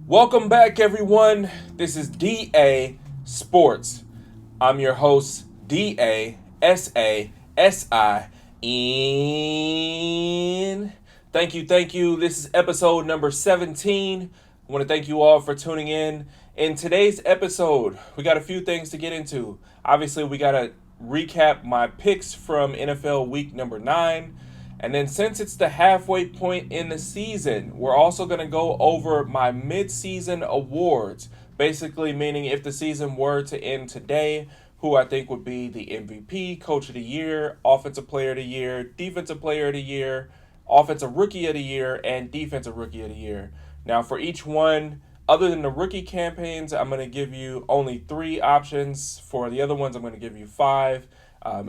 Welcome back, everyone. This is DA Sports. I'm your host, DASASIN. Thank you. This is episode number 17. I want to thank you all for tuning in. In today's episode, we got a few things to get into. Obviously, we got to recap my picks from NFL week number 9. And then since it's the halfway point in the season, we're also going to go over my midseason awards. Basically meaning if the season were to end today, who I think would be the MVP, Coach of the Year, Offensive Player of the Year, Defensive Player of the Year, Offensive Rookie of the Year, and Defensive Rookie of the Year. Now for each one, other than the rookie campaigns, I'm going to give you only 3 options. For the other ones, I'm going to give you 5.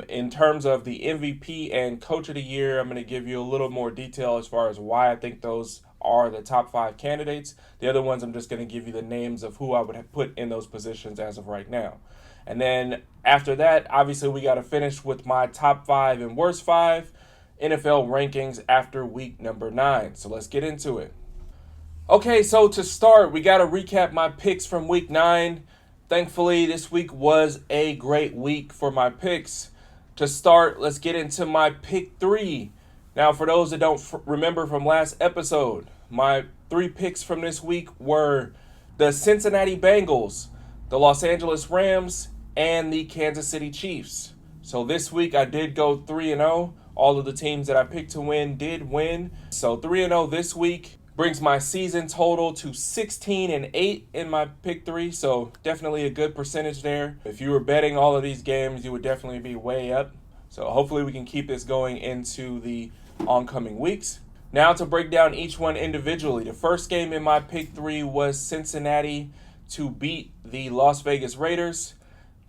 In terms of the MVP and Coach of the Year, I'm going to give you a little more detail as far as why I think those are the top 5 candidates. The other ones, I'm just going to give you the names of who I would have put in those positions as of right now. And then after that, obviously, we got to finish with my top 5 and worst 5 NFL rankings after week number 9. So let's get into it. Okay, so to start, we got to recap my picks from week 9. Thankfully, this week was a great week for my picks. To start, let's get into my pick 3. Now, for those that don't remember from last episode, my 3 picks from this week were the Cincinnati Bengals, the Los Angeles Rams, and the Kansas City Chiefs. So this week I did go 3-0. All of the teams that I picked to win did win. So 3-0 this week brings my season total to 16-8 in my pick 3, so definitely a good percentage there. If you were betting all of these games, you would definitely be way up. So hopefully we can keep this going into the oncoming weeks. Now to break down each one individually. The first game in my pick 3 was Cincinnati to beat the Las Vegas Raiders.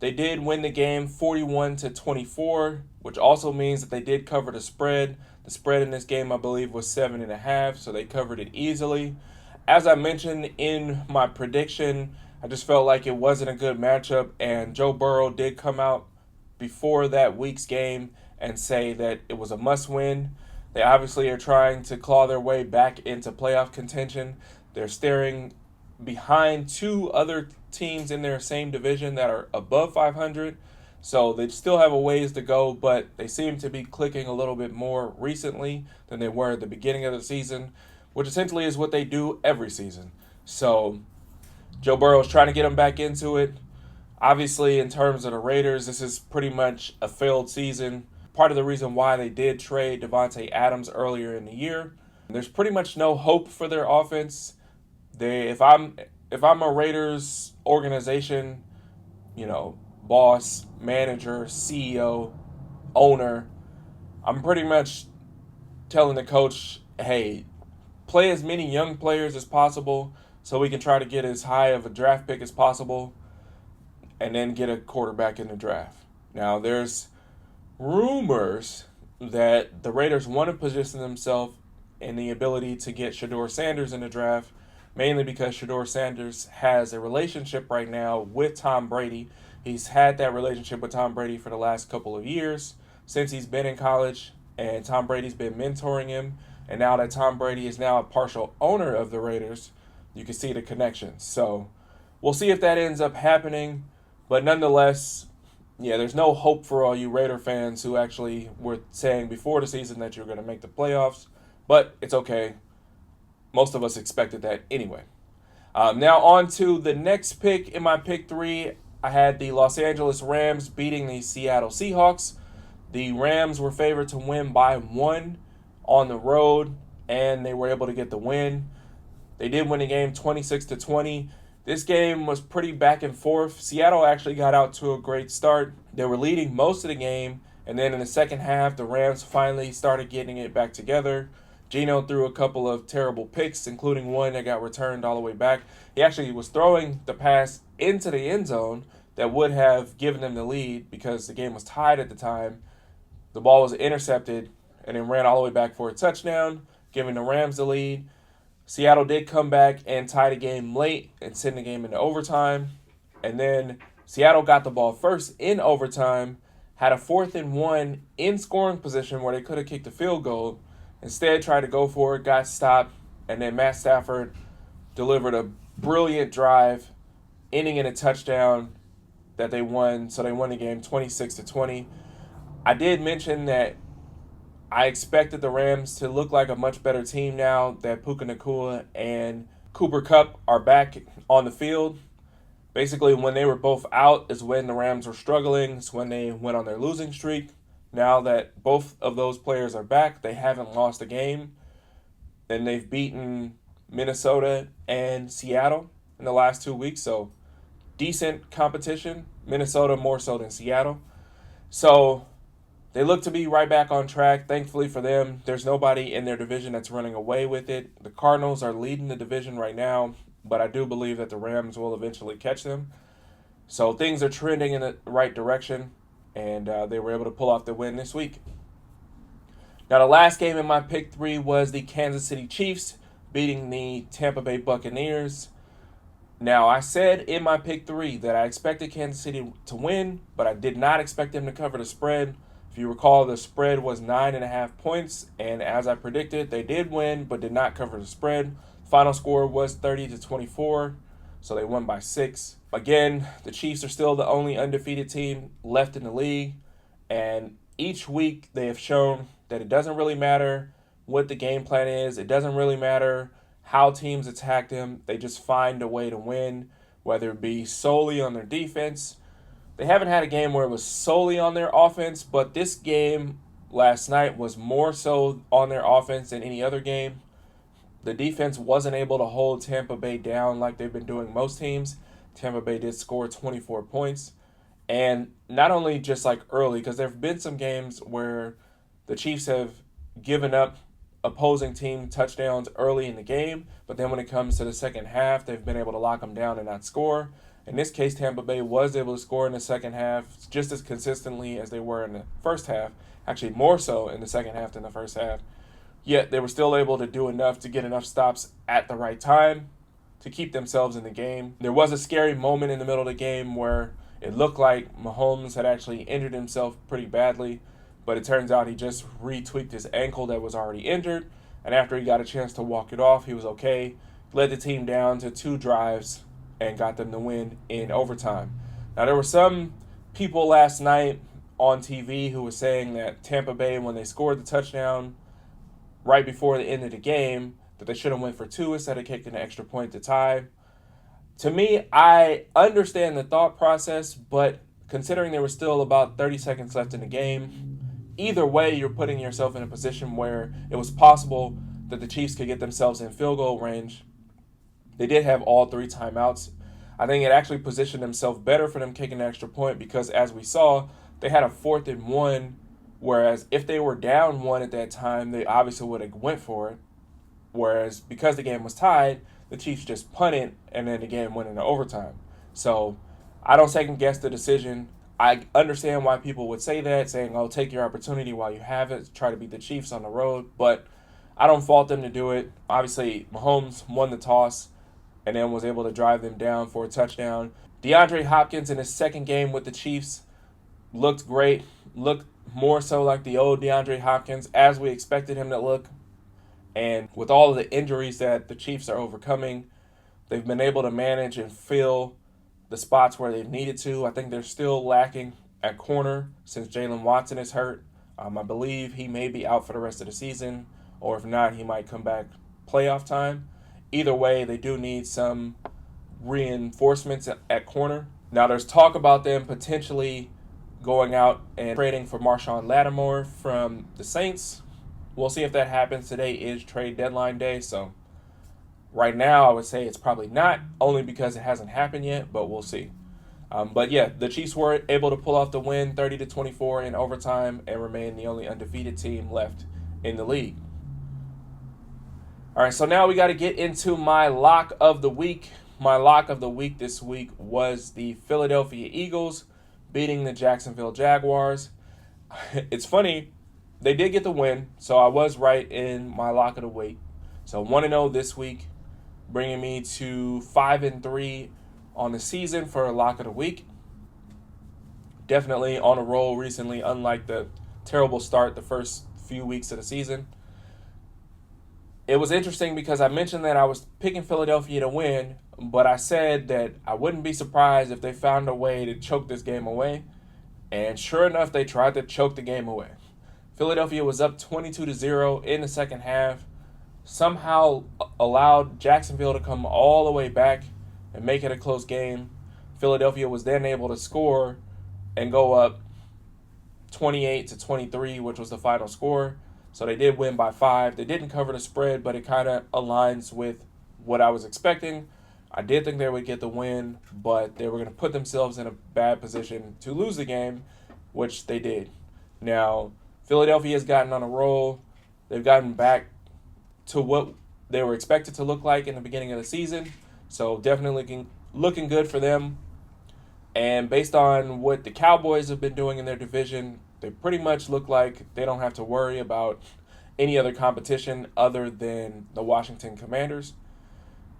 They did win the game 41-24, which also means that they did cover the spread. The spread in this game, I believe, was 7.5, so they covered it easily. As I mentioned in my prediction, I just felt like it wasn't a good matchup, and Joe Burrow did come out before that week's game and say that it was a must-win. They obviously are trying to claw their way back into playoff contention. They're staring behind 2 other teams in their same division that are above 500. So they still have a ways to go, but they seem to be clicking a little bit more recently than they were at the beginning of the season, which essentially is what they do every season. So Joe Burrow is trying to get them back into it. Obviously, in terms of the Raiders, this is pretty much a failed season. Part of the reason why they did trade Devontae Adams earlier in the year. There's pretty much no hope for their offense. If I'm a Raiders organization, boss, manager, CEO, owner, I'm pretty much telling the coach, hey, play as many young players as possible so we can try to get as high of a draft pick as possible and then get a quarterback in the draft. Now, there's rumors that the Raiders want to position themselves in the ability to get Shedeur Sanders in the draft, mainly because Shedeur Sanders has a relationship right now with Tom Brady. He's had that relationship with Tom Brady for the last couple of years since he's been in college, and Tom Brady's been mentoring him. And now that Tom Brady is now a partial owner of the Raiders, you can see the connection. So we'll see if that ends up happening. But nonetheless, there's no hope for all you Raider fans who actually were saying before the season that you're going to make the playoffs. But it's okay. Most of us expected that anyway. Now on to the next pick. In my pick 3, I had the Los Angeles Rams beating the Seattle Seahawks. The Rams were favored to win by 1 on the road, and they were able to get the win. They did win the game 26-20. This game was pretty back and forth. Seattle actually got out to a great start. They were leading most of the game, and then in the second half, the Rams finally started getting it back together. Geno threw a couple of terrible picks, including one that got returned all the way back. He actually was throwing the pass into the end zone that would have given them the lead because the game was tied at the time. The ball was intercepted and then ran all the way back for a touchdown, giving the Rams the lead. Seattle did come back and tie the game late and send the game into overtime. And then Seattle got the ball first in overtime, had a 4th and 1 in scoring position where they could have kicked a field goal. Instead, tried to go for it, got stopped, and then Matt Stafford delivered a brilliant drive, ending in a touchdown that they won. So they won the game 26-20. I did mention that I expected the Rams to look like a much better team now that Puka Nacua and Cooper Kupp are back on the field. Basically, when they were both out is when the Rams were struggling. It's when they went on their losing streak. Now that both of those players are back, they haven't lost a game. And they've beaten Minnesota and Seattle in the last 2 weeks. So decent competition. Minnesota more so than Seattle. So they look to be right back on track. Thankfully for them, there's nobody in their division that's running away with it. The Cardinals are leading the division right now, but I do believe that the Rams will eventually catch them. So things are trending in the right direction, and they were able to pull off the win this week. Now, the last game in my pick 3 was the Kansas City Chiefs beating the Tampa Bay Buccaneers. Now, I said in my pick 3 that I expected Kansas City to win, but I did not expect them to cover the spread. If you recall, the spread was 9.5 points, and as I predicted, they did win, but did not cover the spread. Final score was 30-24, so they won by 6. Again, the Chiefs are still the only undefeated team left in the league, and each week they have shown that it doesn't really matter what the game plan is. It doesn't really matter how teams attack them. They just find a way to win, whether it be solely on their defense. They haven't had a game where it was solely on their offense, but this game last night was more so on their offense than any other game. The defense wasn't able to hold Tampa Bay down like they've been doing most teams. Tampa Bay did score 24 points. And not only just like early, because there have been some games where the Chiefs have given up opposing team touchdowns early in the game, but then when it comes to the second half, they've been able to lock them down and not score. In this case, Tampa Bay was able to score in the second half just as consistently as they were in the first half, actually more so in the second half than the first half. Yet they were still able to do enough to get enough stops at the right time to keep themselves in the game. There was a scary moment in the middle of the game where it looked like Mahomes had actually injured himself pretty badly, but it turns out he just retweaked his ankle that was already injured, and after he got a chance to walk it off, he was okay. Led the team down to 2 drives and got them to win in overtime. Now, there were some people last night on TV who were saying that Tampa Bay, when they scored the touchdown right before the end of the game, that they should have went for 2 instead of kicking an extra point to tie. To me, I understand the thought process, but considering there was still about 30 seconds left in the game, either way, you're putting yourself in a position where it was possible that the Chiefs could get themselves in field goal range. They did have all 3 timeouts. I think it actually positioned themselves better for them kicking an extra point because, as we saw, they had a 4th and 1, whereas if they were down 1 at that time, they obviously would have went for it. Whereas because the game was tied, the Chiefs just punted, and then the game went into overtime. So I don't second guess the decision. I understand why people would say that, saying, oh, take your opportunity while you have it, try to beat the Chiefs on the road, but I don't fault them to do it. Obviously, Mahomes won the toss and then was able to drive them down for a touchdown. DeAndre Hopkins in his second game with the Chiefs looked great, looked more so like the old DeAndre Hopkins as we expected him to look. And with all of the injuries that the Chiefs are overcoming, they've been able to manage and fill the spots where they've needed to. I think they're still lacking at corner since Jalen Watson is hurt. I believe he may be out for the rest of the season, or if not, he might come back playoff time. Either way, they do need some reinforcements at corner. Now, there's talk about them potentially going out and trading for Marshawn Lattimore from the Saints. We'll see if that happens. Today is trade deadline day, so right now I would say it's probably not, only because it hasn't happened yet, but we'll see. But yeah, the Chiefs were able to pull off the win 30-24 in overtime and remain the only undefeated team left in the league. All right, so now we got to get into my lock of the week. My lock of the week this week was the Philadelphia Eagles beating the Jacksonville Jaguars. It's funny, they did get the win, so I was right in my lock of the week. So 1-0 this week, bringing me to 5-3 on the season for a lock of the week. Definitely on a roll recently, unlike the terrible start the first few weeks of the season. It was interesting because I mentioned that I was picking Philadelphia to win, but I said that I wouldn't be surprised if they found a way to choke this game away. And sure enough, they tried to choke the game away. Philadelphia was up 22-0 in the second half, somehow allowed Jacksonville to come all the way back and make it a close game. Philadelphia was then able to score and go up 28-23, which was the final score. So they did win by 5. They didn't cover the spread, but it kind of aligns with what I was expecting. I did think they would get the win, but they were going to put themselves in a bad position to lose the game, which they did. Now, Philadelphia has gotten on a roll. They've gotten back to what they were expected to look like in the beginning of the season. So definitely looking good for them. And based on what the Cowboys have been doing in their division, they pretty much look like they don't have to worry about any other competition other than the Washington Commanders.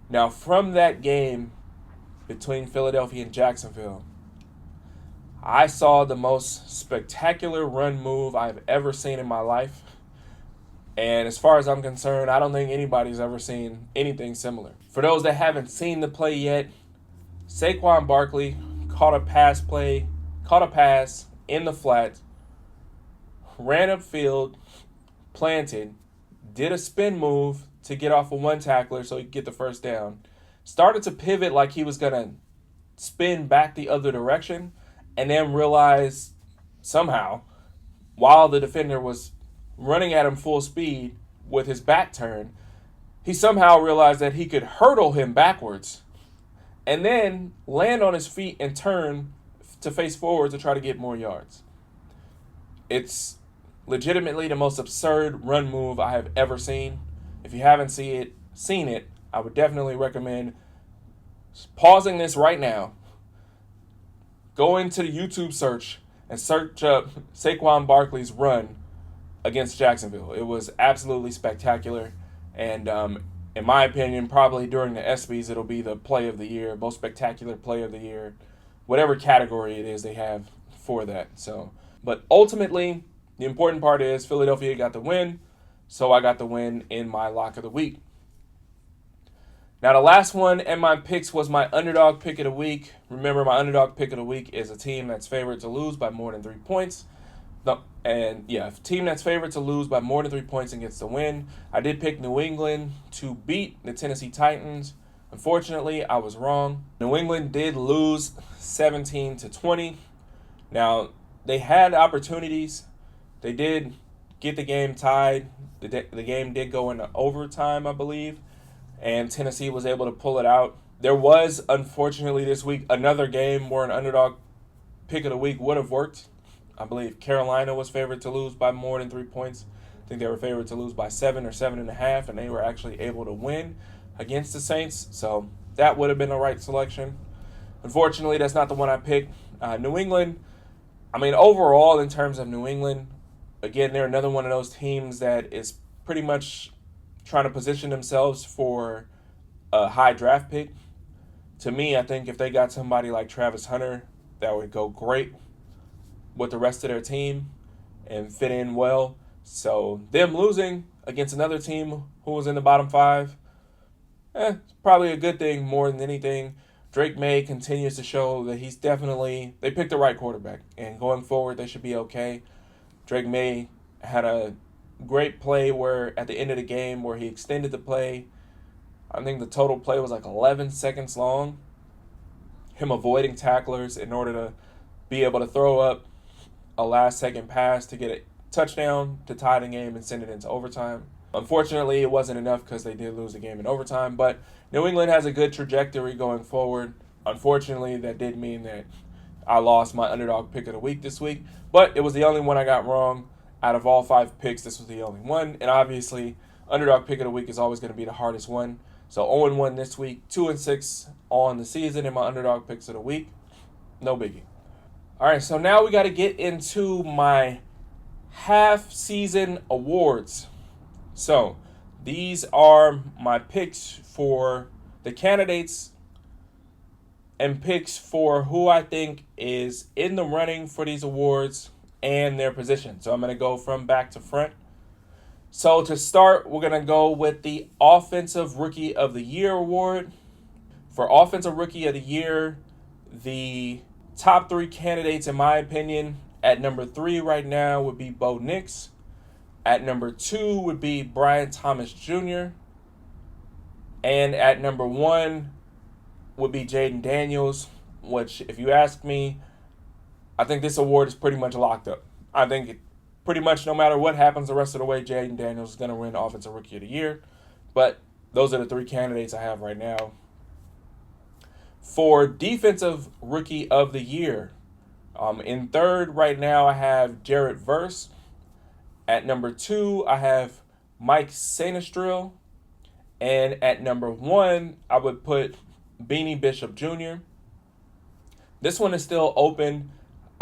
Now, from that game between Philadelphia and Jacksonville, I saw the most spectacular run move I've ever seen in my life. And as far as I'm concerned, I don't think anybody's ever seen anything similar. For those that haven't seen the play yet, Saquon Barkley caught a pass in the flat, ran upfield, planted, did a spin move to get off of one tackler so he could get the first down, started to pivot like he was going to spin back the other direction, and then realized somehow, while the defender was running at him full speed with his back turned, he somehow realized that he could hurdle him backwards and then land on his feet and turn to face forward to try to get more yards. It's legitimately the most absurd run move I have ever seen. If you haven't seen it, I would definitely recommend pausing this right now, go into the YouTube search and search up Saquon Barkley's run against Jacksonville. It was absolutely spectacular, and in my opinion, probably during the ESPYs, it'll be the play of the year, most spectacular play of the year, whatever category it is they have for that. So, but ultimately, the important part is Philadelphia got the win, so I got the win in my lock of the week. Now, the last one in my picks was my underdog pick of the week. Remember, my underdog pick of the week is a team that's favored to lose by more than 3 points. A team that's favored to lose by more than 3 points and gets the win. I did pick New England to beat the Tennessee Titans. Unfortunately, I was wrong. New England did lose 17-20. Now, they had opportunities. They did get the game tied. The game did go into overtime, I believe, and Tennessee was able to pull it out. There was, unfortunately, this week another game where an underdog pick of the week would have worked. I believe Carolina was favored to lose by more than 3 points. I think they were favored to lose by 7 or 7.5, and they were actually able to win against the Saints. So that would have been the right selection. Unfortunately, that's not the one I picked. New England, overall, in terms of New England, again, they're another one of those teams that is pretty much trying to position themselves for a high draft pick. To me, I think if they got somebody like Travis Hunter, that would go great with the rest of their team and fit in well. So them losing against another team who was in the bottom 5, it's probably a good thing more than anything. Drake May continues to show that they picked the right quarterback, and going forward they should be okay. Drake May had a great play where at the end of the game where he extended the play. I think the total play was like 11 seconds long. Him avoiding tacklers in order to be able to throw up a last-second pass to get a touchdown to tie the game and send it into overtime. Unfortunately, it wasn't enough because they did lose the game in overtime, but New England has a good trajectory going forward. Unfortunately, that did mean that I lost my underdog pick of the week this week, but it was the only one I got wrong. Out of all 5 picks, this was the only one, and obviously, underdog pick of the week is always going to be the hardest one. So 0-1 this week, 2-6 on the season in my underdog picks of the week. No biggie. All right, so now we got to get into my half-season awards. So these are my picks for the candidates and picks for who I think is in the running for these awards and their position. So I'm going to go from back to front. So to start, we're going to go with the Offensive Rookie of the Year award. For Offensive Rookie of the Year, the top 3 candidates, in my opinion, at number 3 right now would be Bo Nix. At number 2 would be Brian Thomas Jr. And at number 1 would be Jaden Daniels, which, if you ask me, I think this award is pretty much locked up. I think pretty much no matter what happens the rest of the way, Jaden Daniels is going to win Offensive Rookie of the Year. But those are the 3 candidates I have right now. For Defensive Rookie of the Year, in third right now I have Jarrett Verse. At number 2, I have Mike Sanistril. And at number 1, I would put Beanie Bishop Jr. This one is still open.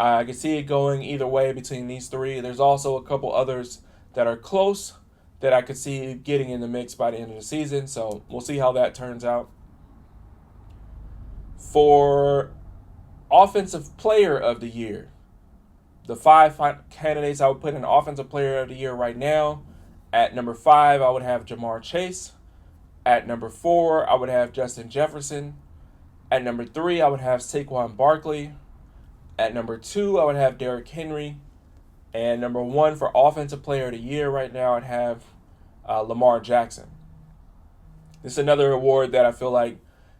I can see it going either way between these 3. There's also a couple others that are close that I could see getting in the mix by the end of the season. So we'll see how that turns out. For Offensive Player of the Year, the 5 candidates I would put in Offensive Player of the Year right now. At number 5, I would have Jamar Chase. At number 4, I would have Justin Jefferson. At number 3, I would have Saquon Barkley. At number 2, I would have Derrick Henry. And number 1 for Offensive Player of the Year right now, I'd have Lamar Jackson. This is another award that I feel like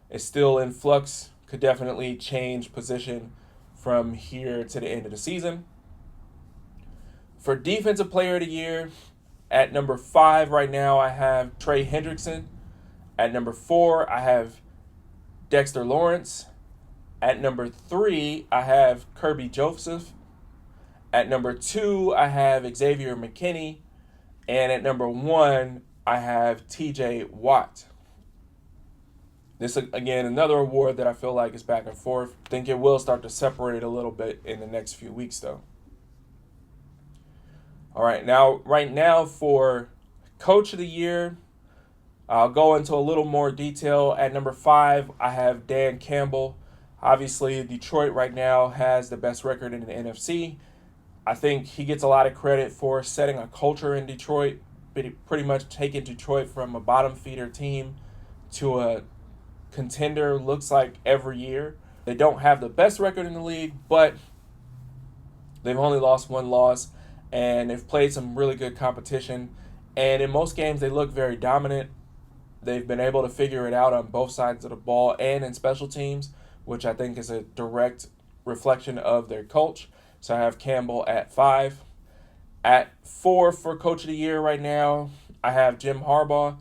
is still in flux, could definitely change position from here to the end of the season. For Defensive Player of the Year, at number 5 right now, I have Trey Hendrickson. At number 4, I have Dexter Lawrence. At number 3, I have Kirby Joseph. At number 2, I have Xavier McKinney. And at number 1, I have TJ Watt. This, again, another award that I feel like is back and forth. I think it will start to separate a little bit in the next few weeks, though. All right, right now for Coach of the Year, I'll go into a little more detail. At number 5, I have Dan Campbell. Obviously, Detroit right now has the best record in the NFC. I think he gets a lot of credit for setting a culture in Detroit, pretty much taking Detroit from a bottom feeder team to a contender, looks like, every year. They don't have the best record in the league, but they've only lost 1 loss, and they've played some really good competition. And in most games, they look very dominant. They've been able to figure it out on both sides of the ball and in special teams, which I think is a direct reflection of their coach. So I have Campbell at 5. At 4 for Coach of the Year right now, I have Jim Harbaugh.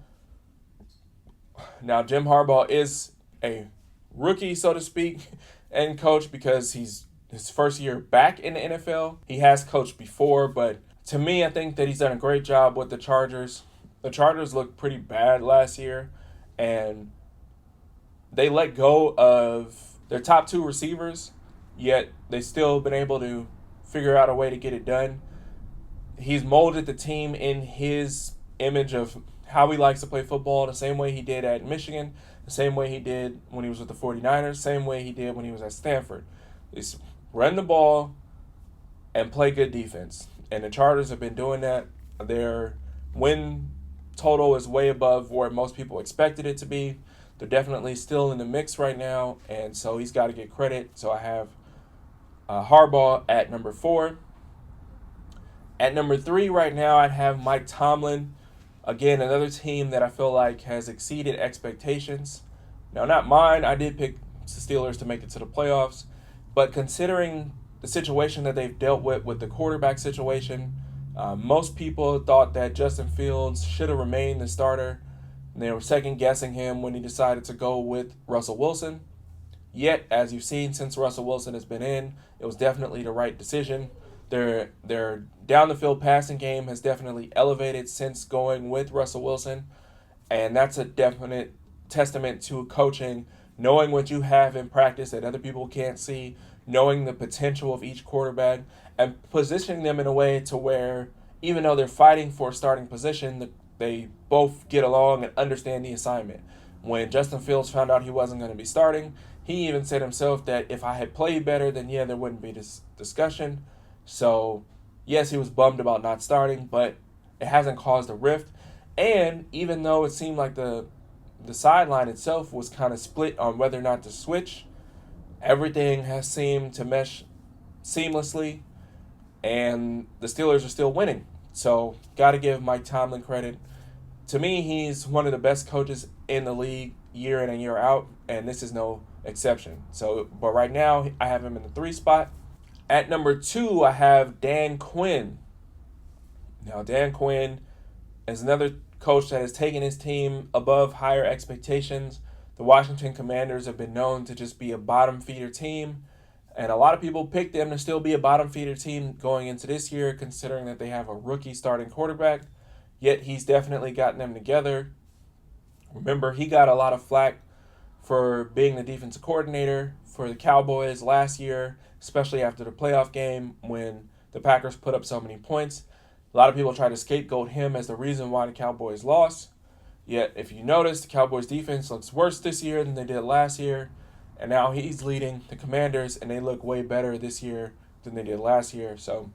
Now, Jim Harbaugh is a rookie, so to speak, and coach because he's his first year back in the NFL. He has coached before, but to me, I think that he's done a great job with the Chargers. The Chargers looked pretty bad last year, and they let go of their top 2 receivers, yet they still been able to figure out a way to get it done. He's molded the team in his image of how he likes to play football, the same way he did at Michigan, the same way he did when he was with the 49ers, same way he did when he was at Stanford. He's run the ball and play good defense. And the Chargers have been doing that. Their win total is way above where most people expected it to be. They're definitely still in the mix right now, and so he's got to get credit. So I have Harbaugh at number 4. At number 3 right now, I'd have Mike Tomlin. Again, another team that I feel like has exceeded expectations. Now, not mine. I did pick the Steelers to make it to the playoffs. But considering the situation that they've dealt with the quarterback situation, most people thought that Justin Fields should have remained the starter. And they were second-guessing him when he decided to go with Russell Wilson. Yet, as you've seen since Russell Wilson has been in, it was definitely the right decision. Their down-the-field passing game has definitely elevated since going with Russell Wilson, and that's a definite testament to coaching, knowing what you have in practice that other people can't see, knowing the potential of each quarterback, and positioning them in a way to where, even though they're fighting for a starting position, they both get along and understand the assignment. When Justin Fields found out he wasn't going to be starting, he even said himself that if I had played better, then yeah, there wouldn't be this discussion. So, yes, he was bummed about not starting, but it hasn't caused a rift. And even though it seemed like the the sideline itself was kind of split on whether or not to switch. Everything has seemed to mesh seamlessly, and the Steelers are still winning. So, got to give Mike Tomlin credit. To me, he's one of the best coaches in the league year in and year out, and this is no exception. So, but right now, I have him in the 3 spot. At number 2, I have Dan Quinn. Now, Dan Quinn is another coach that has taken his team above higher expectations. The Washington Commanders have been known to just be a bottom feeder team, and a lot of people picked them to still be a bottom feeder team going into this year, considering that they have a rookie starting quarterback. Yet he's definitely gotten them together. Remember, he got a lot of flack for being the defensive coordinator for the Cowboys last year, especially after the playoff game when the Packers put up so many points. A lot of people try to scapegoat him as the reason why the Cowboys lost. Yet, if you notice, the Cowboys' defense looks worse this year than they did last year. And now he's leading the Commanders, and they look way better this year than they did last year. So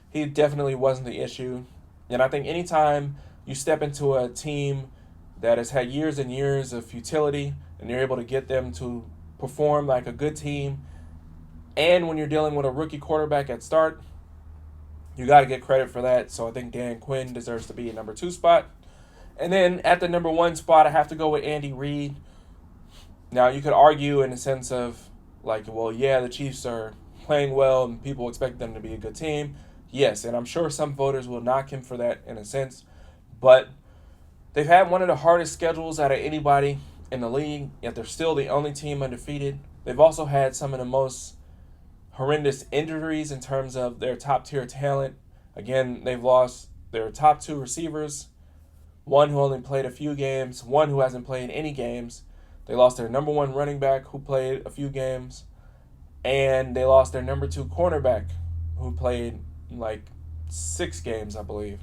he definitely wasn't the issue. And I think anytime you step into a team that has had years and years of futility and you're able to get them to perform like a good team, and when you're dealing with a rookie quarterback at start, you got to get credit for that. So I think Dan Quinn deserves to be a number 2 spot. And then at the number 1 spot, I have to go with Andy Reid. Now, you could argue in the sense of, like, well, yeah, the Chiefs are playing well and people expect them to be a good team. Yes, and I'm sure some voters will knock him for that in a sense. But they've had one of the hardest schedules out of anybody in the league, yet they're still the only team undefeated. They've also had some of the most horrendous injuries in terms of their top-tier talent. Again, they've lost their top 2 receivers, one who only played a few games, one who hasn't played any games. They lost their number 1 running back who played a few games, and they lost their number 2 cornerback who played like 6 games, I believe.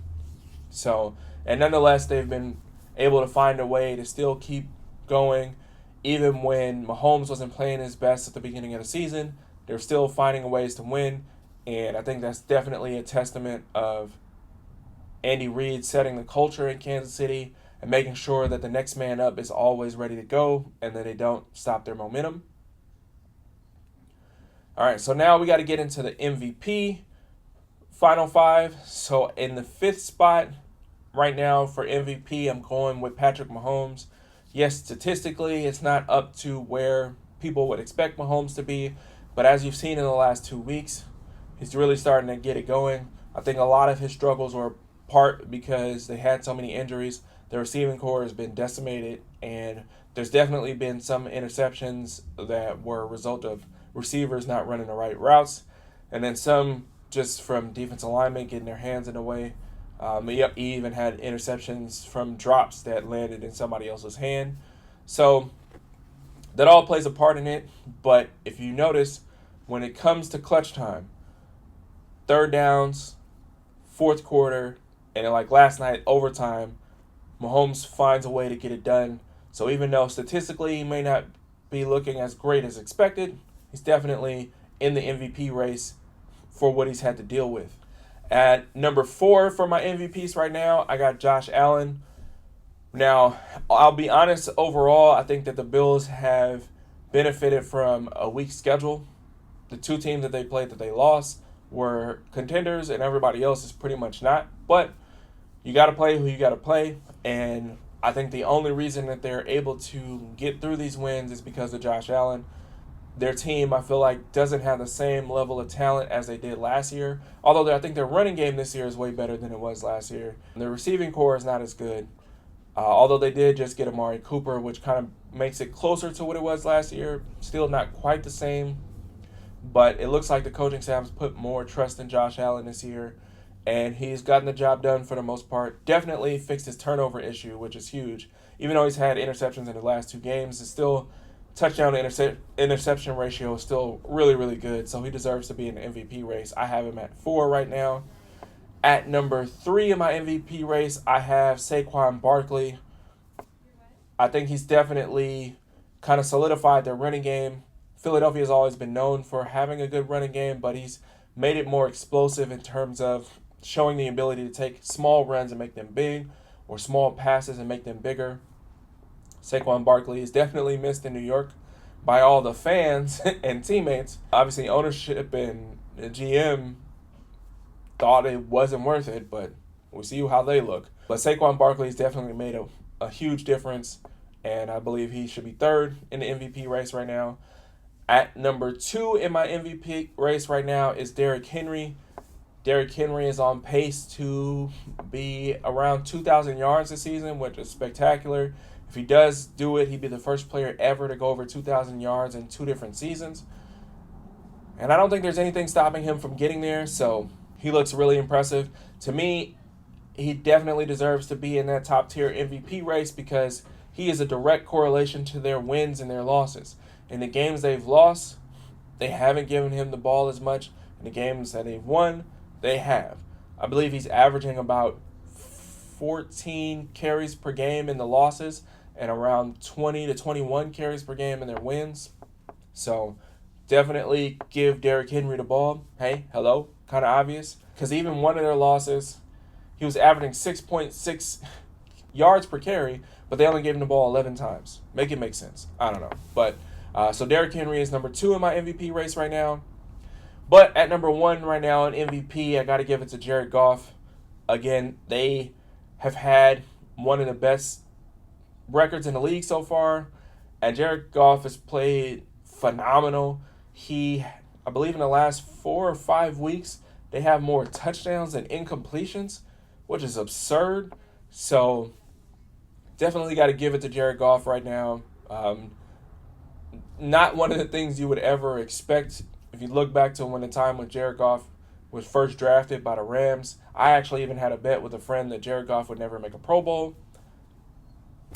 So, and nonetheless, they've been able to find a way to still keep going. Even when Mahomes wasn't playing his best at the beginning of the season, they're still finding ways to win. And I think that's definitely a testament of Andy Reid setting the culture in Kansas City and making sure that the next man up is always ready to go and that they don't stop their momentum. All right, so now we got to get into the MVP final 5. So in the 5th spot right now for MVP, I'm going with Patrick Mahomes. Yes, statistically, it's not up to where people would expect Mahomes to be, but as you've seen in the last 2 weeks, he's really starting to get it going. I think a lot of his struggles were part because they had so many injuries. The receiving core has been decimated, and there's definitely been some interceptions that were a result of receivers not running the right routes, and then some just from defensive linemen getting their hands in the way. He even had interceptions from drops that landed in somebody else's hand. So that all plays a part in it, but if you notice, when it comes to clutch time, 3rd downs, 4th quarter, and like last night, overtime, Mahomes finds a way to get it done. So even though statistically he may not be looking as great as expected, he's definitely in the MVP race for what he's had to deal with. At number 4 for my MVPs right now, I got Josh Allen. Now, I'll be honest, overall, I think that the Bills have benefited from a weak schedule. The 2 teams that they played that they lost were contenders, and everybody else is pretty much not. But you got to play who you got to play, and I think the only reason that they're able to get through these wins is because of Josh Allen. Their team, I feel like, doesn't have the same level of talent as they did last year, although I think their running game this year is way better than it was last year. Their receiving core is not as good, although they did just get Amari Cooper, which kind of makes it closer to what it was last year. Still not quite the same, but it looks like the coaching staff has put more trust in Josh Allen this year, and he's gotten the job done for the most part. Definitely fixed his turnover issue, which is huge. Even though he's had interceptions in the last 2 games, it's still touchdown to interception ratio is still really, really good, so he deserves to be in the MVP race. I have him at 4 right now. At number 3 in my MVP race, I have Saquon Barkley. I think he's definitely kind of solidified their running game. Philadelphia has always been known for having a good running game, but he's made it more explosive in terms of showing the ability to take small runs and make them big, or small passes and make them bigger. Saquon Barkley is definitely missed in New York by all the fans and teammates. Obviously, ownership and the GM thought it wasn't worth it, but we'll see how they look. But Saquon Barkley has definitely made a huge difference, and I believe he should be third in the MVP race right now. At number 2 in my MVP race right now is Derrick Henry. Derrick Henry is on pace to be around 2,000 yards this season, which is spectacular. If he does do it, he'd be the first player ever to go over 2,000 yards in 2 different seasons. And I don't think there's anything stopping him from getting there, so he looks really impressive. To me, he definitely deserves to be in that top-tier MVP race because he is a direct correlation to their wins and their losses. In the games they've lost, they haven't given him the ball as much. In the games that they've won, they have. I believe he's averaging about 14 carries per game in the losses and around 20 to 21 carries per game in their wins. So definitely give Derrick Henry the ball. Hey, hello, kind of obvious. Because even one of their losses, he was averaging 6.6 yards per carry, but they only gave him the ball 11 times. Make it make sense. I don't know. But so Derrick Henry is number 2 in my MVP race right now. But at number 1 right now in MVP, I got to give it to Jared Goff. Again, they have had one of the best records in the league so far. And Jared Goff has played phenomenal. I believe in the last 4 or 5 weeks, they have more touchdowns than incompletions, which is absurd. So definitely got to give it to Jared Goff right now. Not one of the things you would ever expect. If you look back to the time when Jared Goff was first drafted by the Rams, I actually even had a bet with a friend that Jared Goff would never make a Pro Bowl.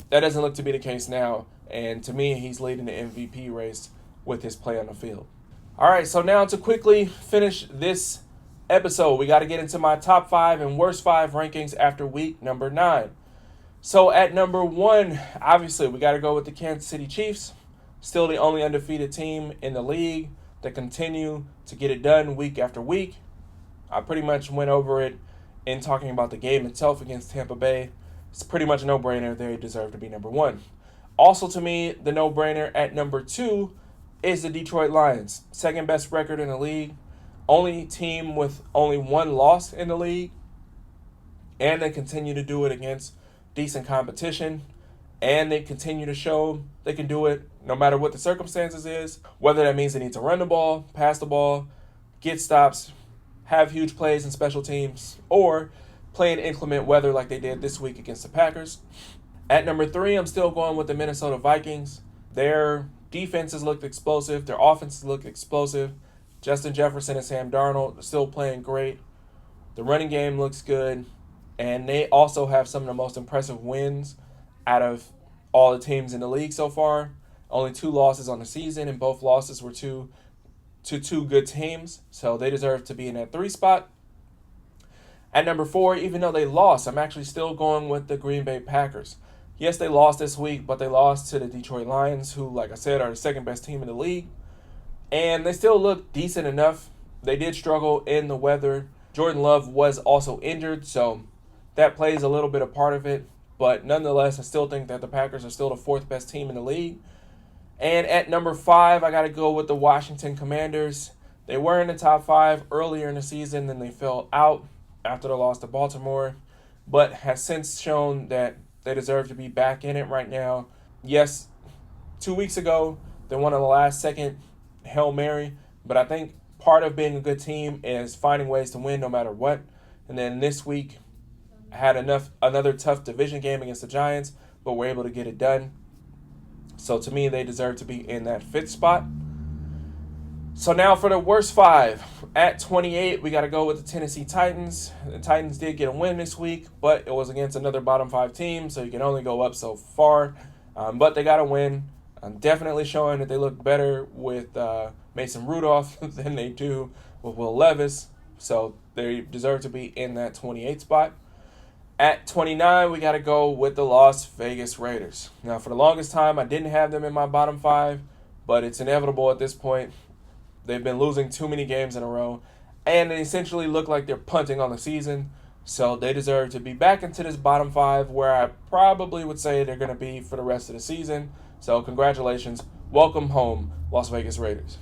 That doesn't look to be the case now, and to me, he's leading the MVP race with his play on the field. All right, so now to quickly finish this episode, we got to get into my top 5 and worst 5 rankings after week number 9. So at number 1, obviously, we got to go with the Kansas City Chiefs. Still the only undefeated team in the league that continue to get it done week after week. I pretty much went over it in talking about the game itself against Tampa Bay. It's pretty much a no-brainer. They deserve to be number 1. Also to me, the no-brainer at number 2 is the Detroit Lions. Second best record in the league. Only team with only 1 loss in the league. And they continue to do it against decent competition. And they continue to show they can do it no matter what the circumstances is. Whether that means they need to run the ball, pass the ball, get stops, have huge plays in special teams, or play in inclement weather like they did this week against the Packers. At number 3, I'm still going with the Minnesota Vikings. Their defenses looked explosive. Their offenses looked explosive. Justin Jefferson and Sam Darnold are still playing great. The running game looks good. And they also have some of the most impressive wins out of all the teams in the league so far. Only 2 losses on the season, and both losses were to 2 good teams. So they deserve to be in that 3 spot. At number 4, even though they lost, I'm actually still going with the Green Bay Packers. Yes, they lost this week, but they lost to the Detroit Lions, who, like I said, are the second best team in the league. And they still look decent enough. They did struggle in the weather. Jordan Love was also injured, so that plays a little bit of part of it. But nonetheless, I still think that the Packers are still the 4th best team in the league. And at number 5, I got to go with the Washington Commanders. They were in the top 5 earlier in the season, then they fell out after the loss to Baltimore, but has since shown that they deserve to be back in it right now. Yes, 2 weeks ago, they won on the last-second Hail Mary, but I think part of being a good team is finding ways to win no matter what. And then this week, had another tough division game against the Giants, but were able to get it done. So to me, they deserve to be in that 5th spot. So now for the worst 5. At 28, we got to go with the Tennessee Titans. The Titans did get a win this week, but it was against another bottom 5 team, so you can only go up so far. But they got a win. Definitely showing that they look better with Mason Rudolph than they do with Will Levis. So they deserve to be in that 28 spot. At 29, we got to go with the Las Vegas Raiders. Now, for the longest time, I didn't have them in my bottom 5, but it's inevitable at this point. They've been losing too many games in a row, and they essentially look like they're punting on the season. So they deserve to be back into this bottom 5 where I probably would say they're going to be for the rest of the season. So congratulations. Welcome home, Las Vegas Raiders.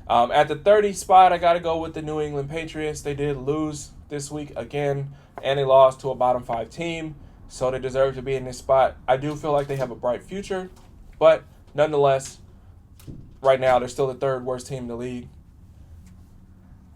At the 30 spot, I got to go with the New England Patriots. They did lose this week again, and they lost to a bottom 5 team. So they deserve to be in this spot. I do feel like they have a bright future, but nonetheless, right now they're still the 3rd worst team in the league.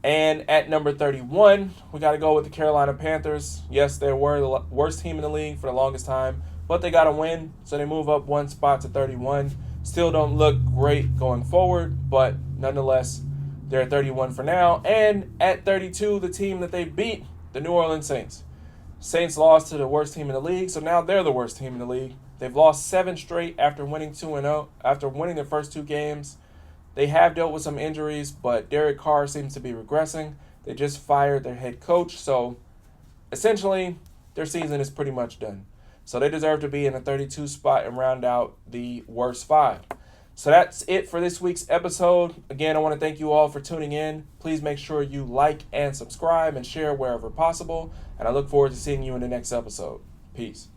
And at number 31, we got to go with the Carolina Panthers. Yes, they were the worst team in the league for the longest time, but they got a win, so they move up 1 spot to 31. Still don't look great going forward, but nonetheless, they're at 31 for now. And at 32, the team that they beat, the New Orleans Saints. Saints lost to the worst team in the league, so now they're the worst team in the league. They've lost 7 straight after winning 2-0, after winning their first 2 games. They have dealt with some injuries, but Derek Carr seems to be regressing. They just fired their head coach, so essentially their season is pretty much done. So they deserve to be in the 32 spot and round out the worst 5. So that's it for this week's episode. Again, I want to thank you all for tuning in. Please make sure you like and subscribe and share wherever possible. And I look forward to seeing you in the next episode. Peace.